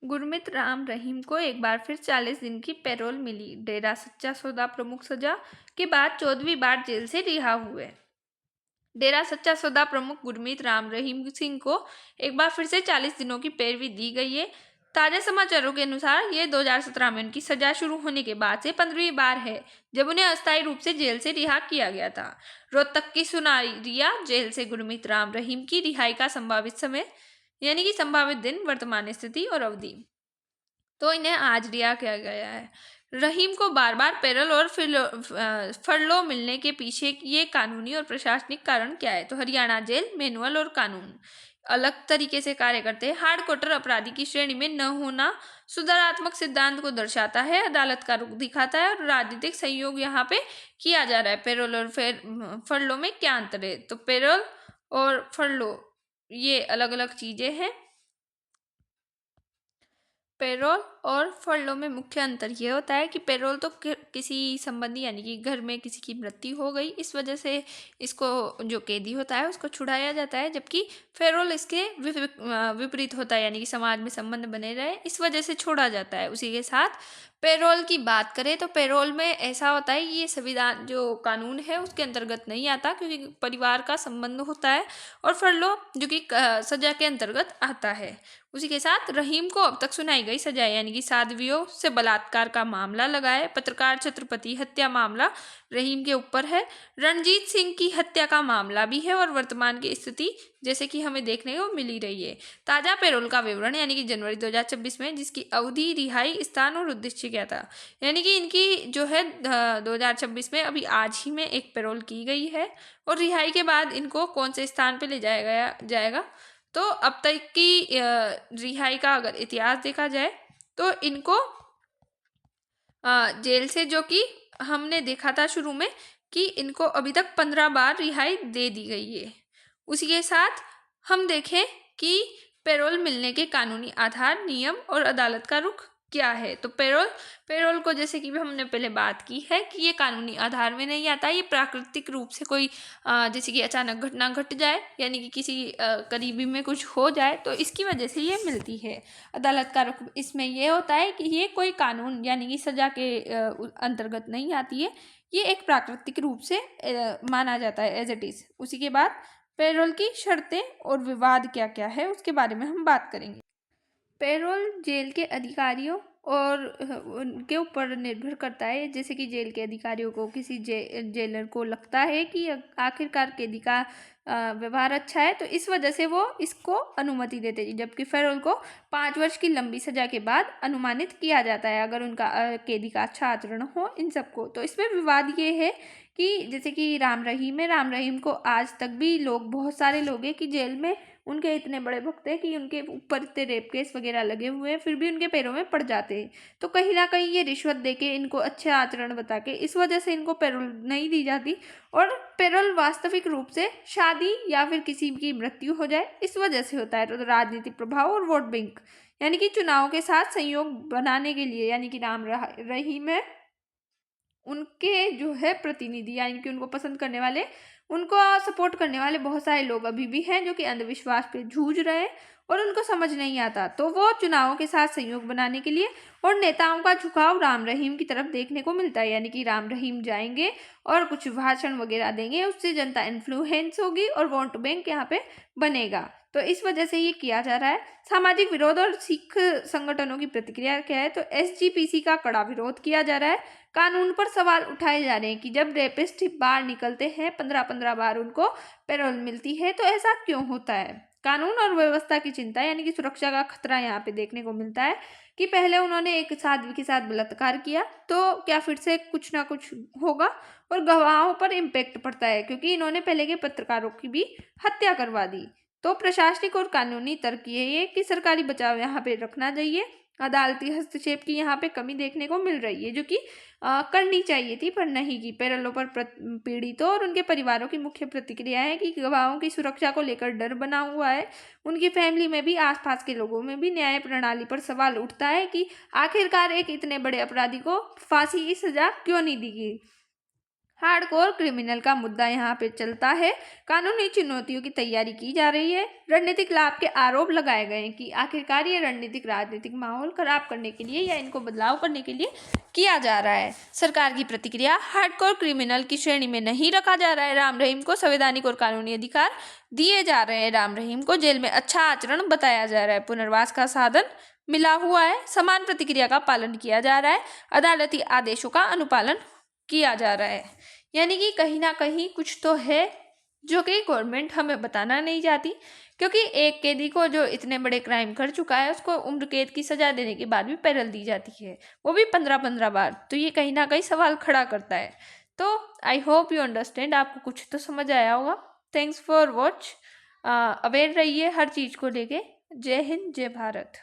गुरमीत राम रहीम को एक बार फिर 40 दिन की पैरोल मिली। डेरा सच्चा सौदा प्रमुख सजा के बाद 14वीं बार जेल से रिहा हुए। डेरा सच्चा सौदा प्रमुख गुरमीत राम रहीम सिंह को एक बार फिर से 40 दिनों की पैरवी दी गई है। ताजा समाचारों के अनुसार ये 2017 में उनकी सजा शुरू होने के बाद से 15वीं बार है जब उन्हें अस्थायी रूप से जेल से रिहा किया गया था। रोहतक की सुनारिया जेल से गुरमीत राम रहीम की रिहाई का संभावित समय यानी कि संभावित दिन, वर्तमान स्थिति और अवधि। तो इन्हें आज रिहा किया गया है। रहीम को बार बार पैरोल और फरलो मिलने के पीछे ये कानूनी और प्रशासनिक कारण क्या है? तो हरियाणा जेल मैनुअल और कानून अलग तरीके से कार्य करते हैं। हार्ड कोटर अपराधी की श्रेणी में न होना सुधारात्मक सिद्धांत को दर्शाता है, अदालत का रुख दिखाता है और राजनीतिक सहयोग यहाँ पे किया जा रहा है। पैरोल और फरलो में क्या अंतर है? तो पैरोल और फरलो ये अलग अलग चीजें हैं। पेरोल और फरलो में मुख्य अंतर ये होता है कि पेरोल तो किसी संबंधी यानी कि घर में किसी की मृत्यु हो गई, इस वजह से इसको जो कैदी होता है उसको छुड़ाया जाता है, जबकि फेरोल इसके विपरीत होता है यानी कि समाज में संबंध बने रहे, इस वजह से छोड़ा जाता है। उसी के साथ पेरोल की बात करें तो पेरोल में ऐसा होता है ये संविधान जो कानून है उसके अंतर्गत नहीं आता क्योंकि परिवार का संबंध होता है, और फरलो जो कि सजा के अंतर्गत आता है। उसी के साथ रहीम को अब तक सुनाई गई सजा यानी कि साध्वियों से बलात्कार का मामला लगा है। पत्रकार छत्रपति हत्या मामला रहीम के ऊपर है। रणजीत सिंह की हत्या का मामला भी है और वर्तमान की स्थिति जैसे कि हमें देखने को मिल ही रही है। ताजा पैरोल का विवरण यानी कि जनवरी 2026 में, जिसकी अवधि, रिहाई स्थान और उद्देश्य क्या था, यानी कि इनकी जो है 2026 में अभी आज ही में एक पैरोल की गई है और रिहाई के बाद इनको कौन से स्थान पर ले जाया जाएगा। तो अब तक की रिहाई का अगर इतिहास देखा जाए तो इनको जेल से जो कि हमने देखा था शुरू में कि इनको अभी तक 15 बार रिहाई दे दी गई है। उसी के साथ हम देखें कि पैरोल मिलने के कानूनी आधार, नियम और अदालत का रुख क्या है। तो पैरोल पैरोल को जैसे कि भी हमने पहले बात की है कि ये कानूनी आधार में नहीं आता, ये प्राकृतिक रूप से कोई जैसे कि अचानक घटना घट जाए यानी कि किसी करीबी में कुछ हो जाए तो इसकी वजह से ये मिलती है। अदालत का रुख इसमें ये होता है कि ये कोई कानून यानी कि सजा के अंतर्गत नहीं आती है, ये एक प्राकृतिक रूप से माना जाता है एज इट इज़। उसी के बाद पैरोल की शर्तें और विवाद क्या क्या है उसके बारे में हम बात करेंगे। पैरोल जेल के अधिकारियों और उनके ऊपर निर्भर करता है। जैसे कि जेल के अधिकारियों को किसी जेलर को लगता है कि आखिरकार कैदी का व्यवहार अच्छा है तो इस वजह से वो इसको अनुमति देते हैं, जबकि पैरोल को 5 वर्ष की लंबी सजा के बाद अनुमानित किया जाता है अगर उनका कैदी का अच्छा आचरण हो इन सबको। तो इसमें विवाद ये है कि जैसे कि राम रहीम है, राम रहीम को आज तक भी लोग, बहुत सारे लोग हैं कि जेल में उनके इतने बड़े भक्त हैं कि उनके ऊपर इतने रेप केस वगैरह लगे हुए हैं फिर भी उनके पैरों में पड़ जाते हैं। तो कहीं ना कहीं ये रिश्वत देके इनको अच्छे आचरण बता के इस वजह से इनको पैरोल नहीं दी जाती, और पैरोल वास्तविक रूप से शादी या फिर किसी की मृत्यु हो जाए इस वजह से होता है। तो राजनीतिक प्रभाव और वोट बैंक यानी कि चुनाव के साथ संयोग बनाने के लिए, यानी कि राम रहीम है, उनके जो है प्रतिनिधि यानी कि उनको पसंद करने वाले, उनको सपोर्ट करने वाले बहुत सारे लोग अभी भी हैं जो कि अंधविश्वास पे जूझ रहे हैं और उनको समझ नहीं आता, तो वो चुनावों के साथ सहयोग बनाने के लिए और नेताओं का झुकाव राम रहीम की तरफ देखने को मिलता है। यानी कि राम रहीम जाएंगे और कुछ भाषण वगैरह देंगे, उससे जनता इन्फ्लुएंस होगी और वोट बैंक यहाँ पे बनेगा। तो इस वजह से ये किया जा रहा है। सामाजिक विरोध और सिख संगठनों की प्रतिक्रिया क्या है? तो एसजीपीसी का कड़ा विरोध किया जा रहा है। कानून पर सवाल उठाए जा रहे हैं कि जब रेपिस्ट बाहर निकलते हैं 15-15 बार उनको पैरोल मिलती है तो ऐसा क्यों होता है। कानून और व्यवस्था की चिंता यानी कि सुरक्षा का खतरा यहाँ पे देखने को मिलता है कि पहले उन्होंने एक साध्वी के साथ बलात्कार किया तो क्या फिर से कुछ ना कुछ होगा, और गवाहों पर इम्पेक्ट पड़ता है क्योंकि इन्होंने पहले के पत्रकारों की भी हत्या करवा दी। तो प्रशासनिक और कानूनी तर्क ये है कि सरकारी बचाव यहाँ पे रखना चाहिए, अदालती हस्तक्षेप की यहाँ पे कमी देखने को मिल रही है जो कि करनी चाहिए थी पर नहीं की। पैरोलों पर पीड़ितों और उनके परिवारों की मुख्य प्रतिक्रिया है कि गवाहों की सुरक्षा को लेकर डर बना हुआ है। उनकी फैमिली में भी, आसपास के लोगों में भी न्याय प्रणाली पर सवाल उठता है कि आखिरकार एक इतने बड़े अपराधी को फांसी की सजा क्यों नहीं दी गई। हार्डकोर क्रिमिनल का मुद्दा यहाँ पे चलता है। कानूनी चुनौतियों की तैयारी की जा रही है। रणनीतिक लाभ के आरोप लगाए गए हैं कि आखिरकार ये रणनीतिक राजनीतिक माहौल खराब करने के लिए या इनको बदलाव करने के लिए किया जा रहा है। सरकार की प्रतिक्रिया, हार्डकोर क्रिमिनल की श्रेणी में नहीं रखा जा रहा है। राम रहीम को संवैधानिक और कानूनी अधिकार दिए जा रहे हैं। राम रहीम को जेल में अच्छा आचरण बताया जा रहा है। पुनर्वास का साधन मिला हुआ है। समान प्रतिक्रिया का पालन किया जा रहा है। अदालती आदेशों का अनुपालन किया जा रहा है। यानी कि कहीं ना कहीं कुछ तो है जो कि गवर्नमेंट हमें बताना नहीं चाहती, क्योंकि एक कैदी को जो इतने बड़े क्राइम कर चुका है उसको उम्र कैद की सजा देने के बाद भी पैरोल दी जाती है, वो भी 15-15 बार। तो ये कहीं ना कहीं सवाल खड़ा करता है। तो आई होप यू अंडरस्टैंड, आपको कुछ तो समझ आया होगा। Thanks for watch. अवेयर रहिए हर चीज़ को लेके। जय हिंद, जय भारत।